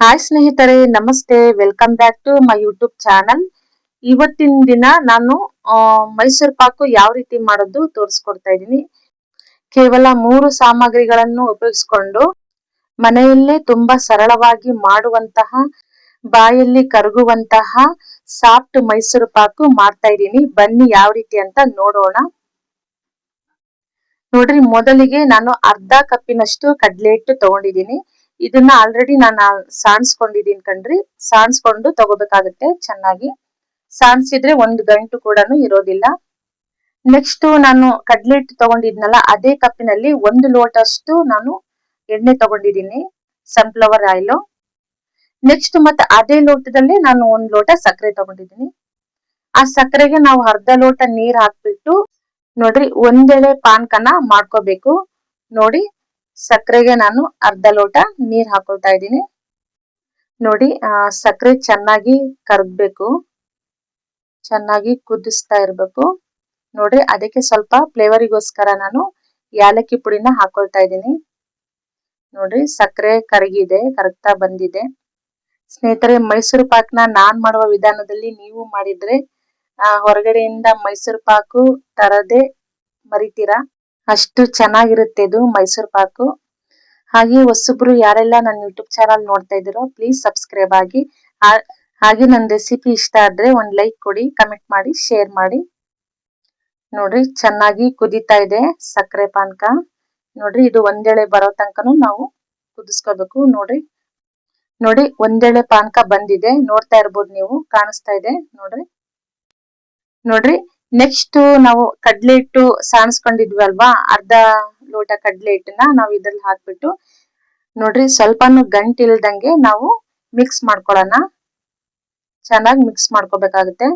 Hi ಸ್ನೇಹಿತರೆ, ನಮಸ್ತೆ. Welcome back to my YouTube channel. ಇವತ್ತಿನ ದಿನ ನಾನು ಮೈಸೂರು ಪಾಕು ಯಾವ ರೀತಿ ಮಾಡೋದು ತೋರಿಸ್ಕೊಡ್ತಾ ಇದ್ದೀನಿ. ಕೇವಲ 3 ಸಾಮಗ್ರಿಗಳನ್ನು ಉಪಯೋಗಿಸಿಕೊಂಡು ಮನೆಯಲ್ಲೇ ತುಂಬಾ ಸರಳವಾಗಿ ಮಾಡುವಂತಹ, ಬಾಯಲ್ಲಿ ಕರಗುವಂತಹ ಸಾಫ್ಟ್ ಮೈಸೂರು ಪಾಕು ಮಾಡ್ತಾ ಇದ್ದೀನಿ. ಬನ್ನಿ ಯಾವ ರೀತಿ ಅಂತ ನೋಡೋಣ. ನೋಡ್ರಿ, ಮೊದಲಿಗೆ ನಾನು ಅರ್ಧ ಕಪ್ಪಿನಷ್ಟು ಕಡಲೆ ಹಿಟ್ಟು ತಗೊಂಡಿದ್ದೀನಿ. ಇದನ್ನ ಆಲ್ರೆಡಿ ನಾನು ಸಾಣಿಸ್ಕೊಂಡಿದ್ದೀನಿ ಕಣ್ರಿ. ಸಾಣಿಸ್ಕೊಂಡು ತಗೋಬೇಕಾಗುತ್ತೆ ಚೆನ್ನಾಗಿ. ಸಾಣಿಸಿದ್ರೆ ಒಂದು ಗಂಟು ಕೂಡ ಇರೋದಿಲ್ಲ. ನೆಕ್ಸ್ಟ್ ನಾನು ಕಡಲೆ ಹಿಟ್ಟು ತಗೊಂಡಿದ್ನಲ್ಲ, ಅದೇ ಕಪ್ಪಿನಲ್ಲಿ 1 ಲೋಟಷ್ಟು ನಾನು ಎಣ್ಣೆ ತಗೊಂಡಿದ್ದೀನಿ, ಸನ್ಫ್ಲವರ್ ಆಯಿಲ್. ನೆಕ್ಸ್ಟ್ ಮತ್ತೆ ಅದೇ ಲೋಟದಲ್ಲಿ ನಾನು 1 ಲೋಟ ಸಕ್ಕರೆ ತಗೊಂಡಿದ್ದೀನಿ. ಆ ಸಕ್ಕರೆಗೆ ನಾವು ಅರ್ಧ ಲೋಟ ನೀರ್ ಹಾಕ್ಬಿಟ್ಟು ನೋಡ್ರಿ ಒಂದೆಳೆ ಪಾನ್ಕನ ಮಾಡ್ಕೋಬೇಕು. ನೋಡಿ, ಸಕ್ಕರೆಗೆ ನಾನು ಅರ್ಧ ಲೋಟ ನೀರ್ ಹಾಕೊಳ್ತಾ ಇದ್ದೀನಿ. ನೋಡಿ, ಸಕ್ಕರೆ ಚೆನ್ನಾಗಿ ಕರಗ್ಬೇಕು, ಚೆನ್ನಾಗಿ ಕುದಿಸ್ತಾ ಇರ್ಬೇಕು. ನೋಡ್ರಿ, ಅದಕ್ಕೆ ಸ್ವಲ್ಪ ಫ್ಲೇವರಿಗೋಸ್ಕರ ನಾನು ಯಾಲಕ್ಕಿ ಪುಡಿನ ಹಾಕೊಳ್ತಾ ಇದ್ದೀನಿ. ನೋಡ್ರಿ, ಸಕ್ಕರೆ ಕರಗ್ತಾ ಬಂದಿದೆ. ಸ್ನೇಹಿತರೆ, ಮೈಸೂರು ಪಾಕ್ನ ನಾನ್ ಮಾಡುವ ವಿಧಾನದಲ್ಲಿ ನೀವು ಮಾಡಿದ್ರೆ ಹೊರಗಡೆಯಿಂದ ಮೈಸೂರು ಪಾಕು ತರದೆ ಮರಿತೀರಾ. ಅಷ್ಟು ಚೆನ್ನಾಗಿರುತ್ತೆ ಇದು ಮೈಸೂರು ಪಾಕು. ಹಾಗೆ ಹೊಸಬ್ರು ಯಾರೆಲ್ಲ ನನ್ನ ಯೂಟ್ಯೂಬ್ ಚಾನಲ್ ನೋಡ್ತಾ ಇದ್ದೀರೋ ಪ್ಲೀಸ್ ಸಬ್ಸ್ಕ್ರೈಬ್ ಆಗಿ. ಹಾಗೆ ನನ್ನ ರೆಸಿಪಿ ಇಷ್ಟ ಆದ್ರೆ ಒಂದು ಲೈಕ್ ಕೊಡಿ, ಕಮೆಂಟ್ ಮಾಡಿ, ಶೇರ್ ಮಾಡಿ. ನೋಡ್ರಿ, ಚೆನ್ನಾಗಿ ಕುದೀತಾ ಇದೆ ಸಕ್ಕರೆ ಪಾನಕ. ನೋಡ್ರಿ, ಇದು ಒಂದೆಳೆ ಬರೋ ತನಕನೂ ನಾವು ಕುದಿಸ್ಕೋಬೇಕು. ನೋಡಿ ಒಂದೆಳೆ ಪಾನಕ ಬಂದಿದೆ, ನೋಡ್ತಾ ಇರ್ಬೋದು ನೀವು, ಕಾಣಿಸ್ತಾ ಇದೆ ನೋಡ್ರಿ. ನೆಕ್ಸ್ಟ್ ನಾವು ಕಡ್ಲೆ ಹಿಟ್ಟು ಸಾಣಿಸ್ಕೊಂಡಿದ್ವಿ ಅಲ್ವಾ, ಅರ್ಧ ಲೋಟ ಕಡ್ಲೆ ಹಿಟ್ಟನ್ನ ನಾವು ಇದ್ರಲ್ಲಿ ಹಾಕ್ಬಿಟ್ಟು ನೋಡ್ರಿ ಸ್ವಲ್ಪನೂ ಗಂಟಿಲ್ದಂಗೆ ನಾವು ಮಿಕ್ಸ್ ಮಾಡ್ಕೊಳ್ಳೋಣ. ಚೆನ್ನಾಗಿ ಮಿಕ್ಸ್ ಮಾಡ್ಕೋಬೇಕಾಗುತ್ತೆ.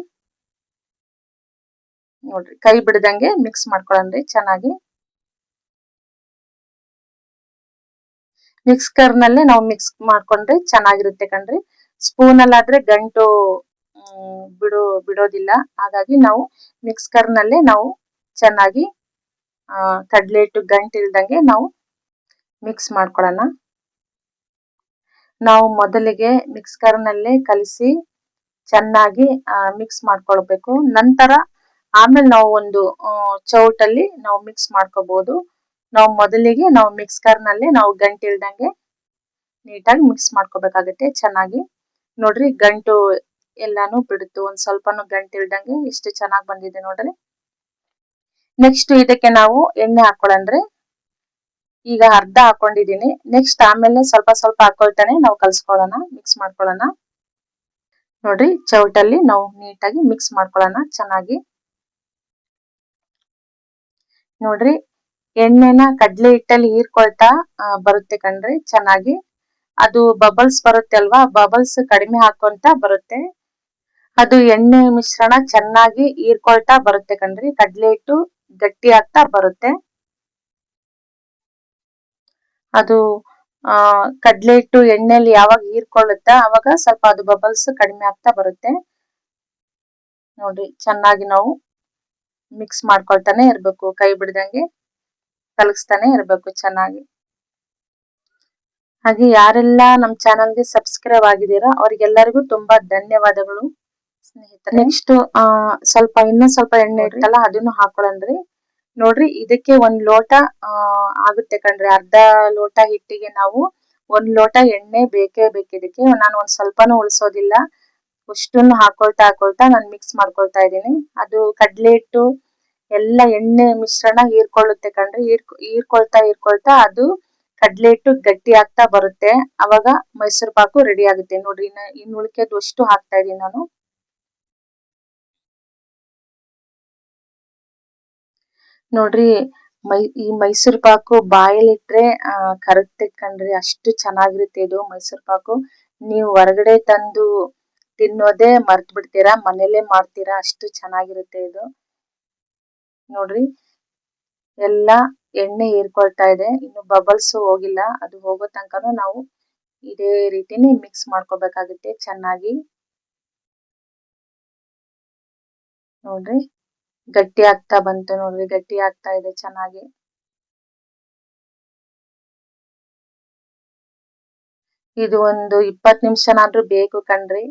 ನೋಡ್ರಿ, ಕೈ ಬಿಡದಂಗೆ ಮಿಕ್ಸ್ ಮಾಡ್ಕೊಳ್ಳೋಣ್ರಿ ಚೆನ್ನಾಗಿ. ಮಿಕ್ಸ್ಕರ್ ನಲ್ಲೇ ನಾವು ಮಿಕ್ಸ್ ಮಾಡ್ಕೊಂಡ್ರೆ ಚೆನ್ನಾಗಿರುತ್ತೆ ಕಣ್ರಿ. ಸ್ಪೂನ್ ಅಲ್ಲಾದ್ರೆ ಗಂಟು ಬಿಡೋದಿಲ್ಲ. ಹಾಗಾಗಿ ನಾವು ಮಿಕ್ಸ್ಕರ್ ನಲ್ಲೇ ನಾವು ಚೆನ್ನಾಗಿ ಕಡ್ಲೆ ಹಿಟ್ಟು ಗಂಟಿಲ್ದಂಗೆ ನಾವು ಮಿಕ್ಸ್ ಮಾಡ್ಕೊಳ್ಳೋಣ. ನಾವು ಮೊದಲಿಗೆ ಮಿಕ್ಸ್ಕರ್ ನಲ್ಲೇ ಕಲಿಸಿ ಚೆನ್ನಾಗಿ ಮಿಕ್ಸ್ ಮಾಡ್ಕೊಳ್ಬೇಕು. ನಂತರ ಆಮೇಲೆ ನಾವು ಒಂದು ಚೌಟಲ್ಲಿ ನಾವು ಮಿಕ್ಸ್ ಮಾಡ್ಕೋಬಹುದು. ನಾವು ಮೊದಲಿಗೆ ನಾವು ಮಿಕ್ಸ್ಕರ್ ನಲ್ಲಿ ನಾವು ಗಂಟಿಲ್ದಂಗೆ ನೀಟಾಗಿ ಮಿಕ್ಸ್ ಮಾಡ್ಕೋಬೇಕಾಗುತ್ತೆ ಚೆನ್ನಾಗಿ. ನೋಡ್ರಿ, ಗಂಟು ಎಲ್ಲಾನು ಬಿಡುತ್ತು, ಒಂದ್ ಸ್ವಲ್ಪನೂ ಗಂಟಿಲ್ದಂಗೆ ಎಷ್ಟು ಚೆನ್ನಾಗಿ ಬಂದಿದೆ ನೋಡ್ರಿ. ನೆಕ್ಸ್ಟ್ ಇದಕ್ಕೆ ನಾವು ಎಣ್ಣೆ ಹಾಕೊಳ್ಳಂದ್ರೆ ಈಗ ಅರ್ಧ ಹಾಕೊಂಡಿದೀನಿ. ನೆಕ್ಸ್ಟ್ ಆಮೇಲೆ ಸ್ವಲ್ಪ ಸ್ವಲ್ಪ ಹಾಕೊಳ್ತಾನೆ ನಾವು ಕಲ್ಸ್ಕೊಳ್ಳೋಣ, ಮಿಕ್ಸ್ ಮಾಡ್ಕೊಳ್ಳೋಣ. ನೋಡ್ರಿ, ಚೌಟಲ್ಲಿ ನಾವು ನೀಟಾಗಿ ಮಿಕ್ಸ್ ಮಾಡ್ಕೊಳ್ಳೋಣ ಚೆನ್ನಾಗಿ. ನೋಡ್ರಿ, ಎಣ್ಣೆನ ಕಡ್ಲೆ ಹಿಟ್ಟಲ್ಲಿ ಹೀರ್ಕೊಳ್ತಾ ಬರುತ್ತೆ ಕಣ್ರಿ ಚೆನ್ನಾಗಿ. ಅದು ಬಬಲ್ಸ್ ಬರುತ್ತೆ ಅಲ್ವಾ, ಬಬಲ್ಸ್ ಕಡಿಮೆ ಹಾಕೊಂತ ಬರುತ್ತೆ. ಅದು ಎಣ್ಣೆ ಮಿಶ್ರಣ ಚೆನ್ನಾಗಿ ಹೀರ್ಕೊಳ್ತಾ ಬರುತ್ತೆ ಕಣ್ರಿ. ಕಡ್ಲೆ ಹಿಟ್ಟು ಗಟ್ಟಿ ಆಗ್ತಾ ಬರುತ್ತೆ. ಅದು ಕಡ್ಲೆ ಹಿಟ್ಟು ಎಣ್ಣೆಲಿ ಯಾವಾಗ ಹೀರ್ಕೊಳ್ಳುತ್ತಾ ಅವಾಗ ಸ್ವಲ್ಪ ಅದು ಬಬಲ್ಸ್ ಕಡಿಮೆ ಆಗ್ತಾ ಬರುತ್ತೆ. ನೋಡ್ರಿ, ಚೆನ್ನಾಗಿ ನಾವು ಮಿಕ್ಸ್ ಮಾಡ್ಕೊಳ್ತಾನೆ ಇರ್ಬೇಕು, ಕೈ ಬಿಡದಂಗೆ ಕಲಗಿಸ್ತಾನೆ ಇರ್ಬೇಕು ಚೆನ್ನಾಗಿ. ಹಾಗೆ ಯಾರೆಲ್ಲ ನಮ್ಮ ಚಾನಲ್ಗೆ ಸಬ್ಸ್ಕ್ರೈಬ್ ಆಗಿದ್ದೀರಾ ಅವ್ರಿಗೆಲ್ಲರಿಗೂ ತುಂಬಾ ಧನ್ಯವಾದಗಳು ಸ್ನೇಹಿತರೆ. ನೆಕ್ಸ್ಟ್ ಇನ್ನೊಂದ್ ಸ್ವಲ್ಪ ಎಣ್ಣೆ ಇತ್ತಲ್ಲ, ಅದನ್ನು ಹಾಕೊಳ್ಳಂದ್ರಿ. ನೋಡ್ರಿ, ಇದಕ್ಕೆ 1 ಲೋಟ ಆಗುತ್ತೆ ಕಣ್ರಿ. ಅರ್ಧ ಲೋಟ ಹಿಟ್ಟಿಗೆ ನಾವು 1 ಲೋಟ ಎಣ್ಣೆ ಬೇಕೇ ಇದಕ್ಕೆ. ನಾನು ಒಂದ್ ಸ್ವಲ್ಪನೂ ಉಳಿಸೋದಿಲ್ಲ, ಅಷ್ಟನ್ನು ಹಾಕೊಳ್ತಾ ನಾನು ಮಿಕ್ಸ್ ಮಾಡ್ಕೊಳ್ತಾ ಇದ್ದೀನಿ. ಅದು ಕಡ್ಲೆ ಹಿಟ್ಟು ಎಲ್ಲ ಎಣ್ಣೆ ಮಿಶ್ರಣ ಹೀರ್ಕೊಳ್ಳುತ್ತೆ ಕಣ್ರಿ. ಹೀರ್ಕೊಳ್ತಾ ಅದು ಕಡ್ಲೆ ಹಿಟ್ಟು ಗಟ್ಟಿ ಆಗ್ತಾ ಬರುತ್ತೆ. ಅವಾಗ ಮೈಸೂರು ಪಾಕು ರೆಡಿ ಆಗುತ್ತೆ. ನೋಡ್ರಿ, ಇನ್ನು ಉಳಿಕೆದು ಅಷ್ಟು ಹಾಕ್ತಾ ಇದೀನಿ ನಾನು. ನೋಡ್ರಿ, ಈ ಮೈಸೂರು ಪಾಕು ಬಾಯಲ್ಲಿಟ್ರೆ ಕರಗ್ತೆ ಕಣ್ರಿ. ಅಷ್ಟು ಚೆನ್ನಾಗಿರುತ್ತೆ ಇದು ಮೈಸೂರು ಪಾಕು. ನೀವು ಹೊರಗಡೆ ತಂದು ತಿನ್ನೋದೇ ಮರ್ತ್ ಬಿಡ್ತೀರಾ, ಮನೇಲೆ ಮಾಡ್ತೀರಾ, ಅಷ್ಟು ಚೆನ್ನಾಗಿರುತ್ತೆ ಇದು. ನೋಡ್ರಿ, ಎಲ್ಲ ಎಣ್ಣೆ ಹೀರ್ಕೊಳ್ತಾ ಇದೆ, ಇನ್ನು ಬಬಲ್ಸ್ ಹೋಗಿಲ್ಲ. ಅದು ಹೋಗೋ ತನಕನೂ ನಾವು ಇದೇ ರೀತಿನೇ ಮಿಕ್ಸ್ ಮಾಡ್ಕೋಬೇಕಾಗುತ್ತೆ ಚೆನ್ನಾಗಿ. ನೋಡ್ರಿ, ಗಟ್ಟಿ ಆಗ್ತಾ ಬಂತು ನೋಡ್ರಿ, ಗಟ್ಟಿ ಆಗ್ತಾ ಇದೆ ಚೆನ್ನಾಗಿ. ಇದು ಒಂದು 20 ನಿಮಿಷನಾದ್ರೂ ಬೇಕು ಕಣ್ರಿ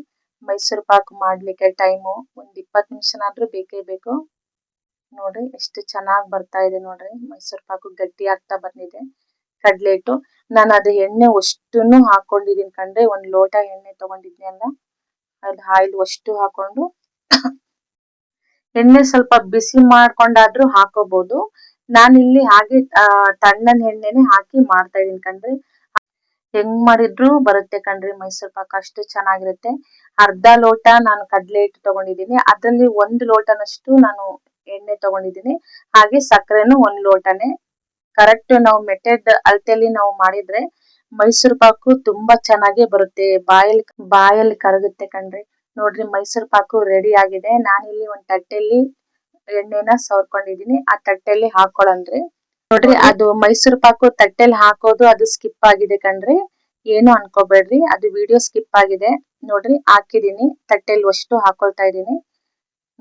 ಮೈಸೂರು ಪಾಕು ಮಾಡ್ಲಿಕ್ಕೆ. ಟೈಮು ಒಂದು 20 ನಿಮಿಷನಾದ್ರೂ ಬೇಕೇ ಬೇಕು. ನೋಡ್ರಿ ಎಷ್ಟು ಚೆನ್ನಾಗಿ ಬರ್ತಾ ಇದೆ ನೋಡ್ರಿ. ಮೈಸೂರು ಪಾಕು ಗಟ್ಟಿ ಆಗ್ತಾ ಬಂದಿದೆ. ಕಡ್ಲೆ ಹಿಟ್ಟು ನಾನು ಅದು ಎಣ್ಣೆ ಅಷ್ಟನ್ನು ಹಾಕೊಂಡಿದೀನಿ ಕಣ್ರಿ. ಒಂದ್ ಲೋಟ ಎಣ್ಣೆ ತಗೊಂಡಿದ್ನಿ ಅಲ್ಲ, ಅದು ಆಯಿಲ್ ಅಷ್ಟು ಹಾಕೊಂಡು ಎಣ್ಣೆ ಸ್ವಲ್ಪ ಬಿಸಿ ಮಾಡ್ಕೊಂಡಾದ್ರೂ ಹಾಕೋಬಹುದು. ನಾನಿಲ್ಲಿ ಹಾಗೆ ತಣ್ಣನ ಎಣ್ಣೆನೆ ಹಾಕಿ ಮಾಡ್ತಾ ಇದೀನಿ ಕಣ್ರಿ. ಹೆಂಗ್ ಮಾಡಿದ್ರು ಬರುತ್ತೆ ಕಣ್ರಿ ಮೈಸೂರ್ ಪಾಕ್, ಅಷ್ಟು ಚೆನ್ನಾಗಿರುತ್ತೆ. ಅರ್ಧ ಲೋಟ ನಾನು ಕಡ್ಲೆ ಹಿಟ್ಟು ತಗೊಂಡಿದ್ದೀನಿ, ಅದ್ರಲ್ಲಿ 1 ಲೋಟನಷ್ಟು ನಾನು ಎಣ್ಣೆ ತಗೊಂಡಿದ್ದೀನಿ. ಹಾಗೆ ಸಕ್ಕರೆನು 1 ಲೋಟನೇ. ಕರೆಕ್ಟ್ ನಾವು ಮೆಥಡ್ ಅಳತೆಯಲ್ಲಿ ನಾವು ಮಾಡಿದ್ರೆ ಮೈಸೂರ್ ಪಾಕು ತುಂಬಾ ಚೆನ್ನಾಗಿ ಬರುತ್ತೆ. ಬಾಯಲ್ಲಿ ಕರಗುತ್ತೆ ಕಣ್ರಿ. ನೋಡ್ರಿ ಮೈಸೂರ್ ಪಾಕು ರೆಡಿ ಆಗಿದೆ. ನಾನಿಲ್ಲಿ ಒಂದ್ ತಟ್ಟೆಯಲ್ಲಿ ಎಣ್ಣೆನ ಸವರ್ಕೊಂಡಿದೀನಿ, ಆ ತಟ್ಟೆಯಲ್ಲಿ ಹಾಕೊಳ್ಳನ್ರಿ. ನೋಡ್ರಿ ಅದು ಮೈಸೂರ್ ಪಾಕು ತಟ್ಟೆಲಿ ಹಾಕೋದು ಅದು ಸ್ಕಿಪ್ ಆಗಿದೆ ಕಣ್ರಿ. ಏನು ಅನ್ಕೋಬೇಡ್ರಿ, ಅದು ವಿಡಿಯೋ ಸ್ಕಿಪ್ ಆಗಿದೆ. ನೋಡ್ರಿ ಹಾಕಿದೀನಿ, ತಟ್ಟೆಲಿ ಅಷ್ಟು ಹಾಕೊಳ್ತಾ ಇದೀನಿ.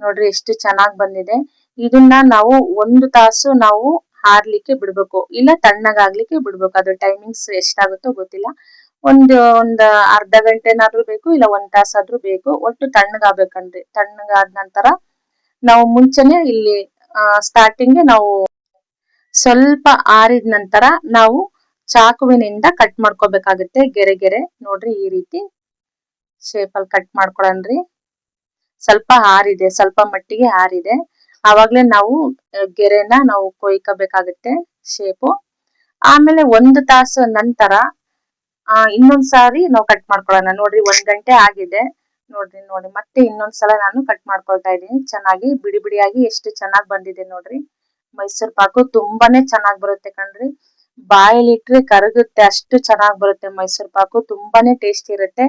ನೋಡ್ರಿ ಎಷ್ಟು ಚೆನ್ನಾಗ್ ಬಂದಿದೆ. ಇದನ್ನ ನಾವು 1 ತಾಸು ನಾವು ಹಾರ್ಲಿಕ್ಕೆ ಬಿಡ್ಬೇಕು, ಇಲ್ಲ ತಣ್ಣಗಾಗ್ಲಿಕ್ಕೆ ಬಿಡ್ಬೇಕು. ಅದು ಟೈಮಿಂಗ್ಸ್ ಎಷ್ಟಾಗುತ್ತೋ ಗೊತ್ತಿಲ್ಲ. ಒಂದ್ ಅರ್ಧ ಗಂಟೆನಾದ್ರೂ ಬೇಕು, ಇಲ್ಲ 1 ತಾಸಾದ್ರೂ ಬೇಕು. ಒಟ್ಟು ತಣ್ಣಗಾಗ್ಬೇಕಂದ್ರೆ ತಣ್ಣಗಾದ ನಂತರ ನಾವು ಮುಂಚೆನೆ ಇಲ್ಲಿ ಸ್ಟಾರ್ಟಿಂಗ್ ನಾವು ಸ್ವಲ್ಪ ಆರಿದ ನಂತರ ನಾವು ಚಾಕುವಿನಿಂದ ಕಟ್ ಮಾಡ್ಕೋಬೇಕಾಗುತ್ತೆ ಗೆರೆ ಗೆರೆ. ನೋಡ್ರಿ ಈ ರೀತಿ ಶೇಪ್ ಅಲ್ಲಿ ಕಟ್ ಮಾಡ್ಕೊಳನ್ರಿ. ಸ್ವಲ್ಪ ಆರಿದೆ, ಸ್ವಲ್ಪ ಮಟ್ಟಿಗೆ ಆರಿದೆ, ಆವಾಗ್ಲೇ ನಾವು ಗೆರೆನ ನಾವು ಕೊಯ್ಕೋಬೇಕಾಗುತ್ತೆ ಶೇಪು. ಆಮೇಲೆ 1 ತಾಸು ನಂತರ ಇನ್ನೊಂದ್ ಸಾರಿ ನಾವು ಕಟ್ ಮಾಡ್ಕೊಳ್ಳೋಣ. ನೋಡ್ರಿ 1 ಗಂಟೆ ಆಗಿದೆ. ನೋಡಿ ಮತ್ತೆ ಇನ್ನೊಂದ್ಸಲ ನಾನು ಕಟ್ ಮಾಡ್ಕೊಳ್ತಾ ಇದೀನಿ. ಚೆನ್ನಾಗಿ ಬಿಡಿ ಬಿಡಿಯಾಗಿ ಎಷ್ಟು ಚೆನ್ನಾಗಿ ಬಂದಿದೆ ನೋಡ್ರಿ. ಮೈಸೂರ್ ಪಾಕು ತುಂಬಾನೇ ಚೆನ್ನಾಗಿ ಬರುತ್ತೆ ಕಣ್ರಿ. ಬಾಯಲ್ಲಿ ಇಟ್ರೆ ಕರಗುತ್ತೆ, ಅಷ್ಟು ಚೆನ್ನಾಗಿ ಬರುತ್ತೆ ಮೈಸೂರ್ ಪಾಕು. ತುಂಬಾನೇ ಟೇಸ್ಟಿ ಇರುತ್ತೆ.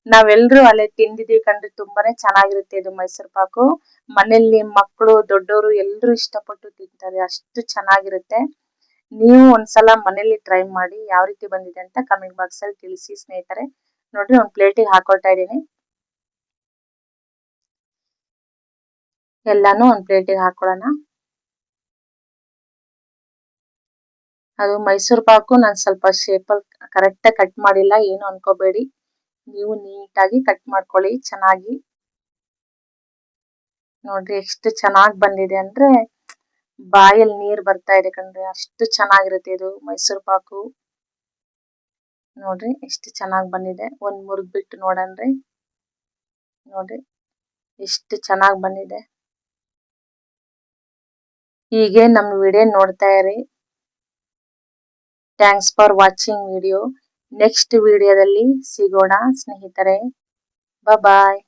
ನಾವೆಲ್ಲರೂ ಅಲ್ಲೇ ತಿಂದಿದೀವಿ ಕಣ್ರಿ. ತುಂಬಾನೇ ಚೆನ್ನಾಗಿರುತ್ತೆ ಇದು ಮೈಸೂರ್ ಪಾಕು. ಮನೇಲಿ ಮಕ್ಕಳು ದೊಡ್ಡವರು ಎಲ್ರು ಇಷ್ಟಪಟ್ಟು ತಿಂತಾರೆ, ಅಷ್ಟು ಚೆನ್ನಾಗಿರುತ್ತೆ. ನೀವು ಒಂದ್ಸಲ ಮನೇಲಿ ಟ್ರೈ ಮಾಡಿ, ಯಾವ ರೀತಿ ಬಂದಿದೆ ಅಂತ ಕಮೆಂಟ್ ಬಾಕ್ಸ್ ಅಲ್ಲಿ ತಿಳಿಸಿ ಸ್ನೇಹಿತರೆ. ನೋಡ್ರಿ ಒಂದ್ ಪ್ಲೇಟಿಗೆ ಹಾಕೊಳ್ತಾ ಇದೀನಿ. ಎಲ್ಲಾನು ಒಂದ್ ಪ್ಲೇಟಿಗೆ ಹಾಕೊಳ್ಳೋಣ. ಅದು ಮೈಸೂರ್ ಪಾಕು ನಾನು ಸ್ವಲ್ಪ ಶೇಪಲ್ಲಿ ಕರೆಕ್ಟ್ ಆಗಿ ಕಟ್ ಮಾಡಿಲ್ಲ, ಏನು ಅನ್ಕೋಬೇಡಿ. ನೀವು ನೀಟಾಗಿ ಕಟ್ ಮಾಡ್ಕೊಳ್ಳಿ ಚೆನ್ನಾಗಿ. ನೋಡ್ರಿ ಎಷ್ಟು ಚೆನ್ನಾಗಿ ಬಂದಿದೆ ಅಂದ್ರೆ ಬಾಯಲ್ಲಿ ನೀರ್ ಬರ್ತಾ ಇದೆ ಕಣ್ರಿ, ಅಷ್ಟು ಚೆನ್ನಾಗಿರುತ್ತೆ ಇದು ಮೈಸೂರ್ ಪಾಕು. ನೋಡ್ರಿ ಎಷ್ಟು ಚೆನ್ನಾಗಿ ಬಂದಿದೆ. ಒಂದ್ ಮುರಿದ್ ಬಿಟ್ಟು ನೋಡನ್ರಿ. ನೋಡ್ರಿ ಎಷ್ಟು ಚೆನ್ನಾಗಿ ಬಂದಿದೆ. ಹೀಗೆ ನಮ್ಮ ವಿಡಿಯೋ ನೋಡ್ತಾ ಇರಿ. Thanks for watching video. Next ವಿಡಿಯೋದಲ್ಲಿ ಸಿಗೋಣ ಸ್ನೇಹಿತರೆ. ಬಾಯ್.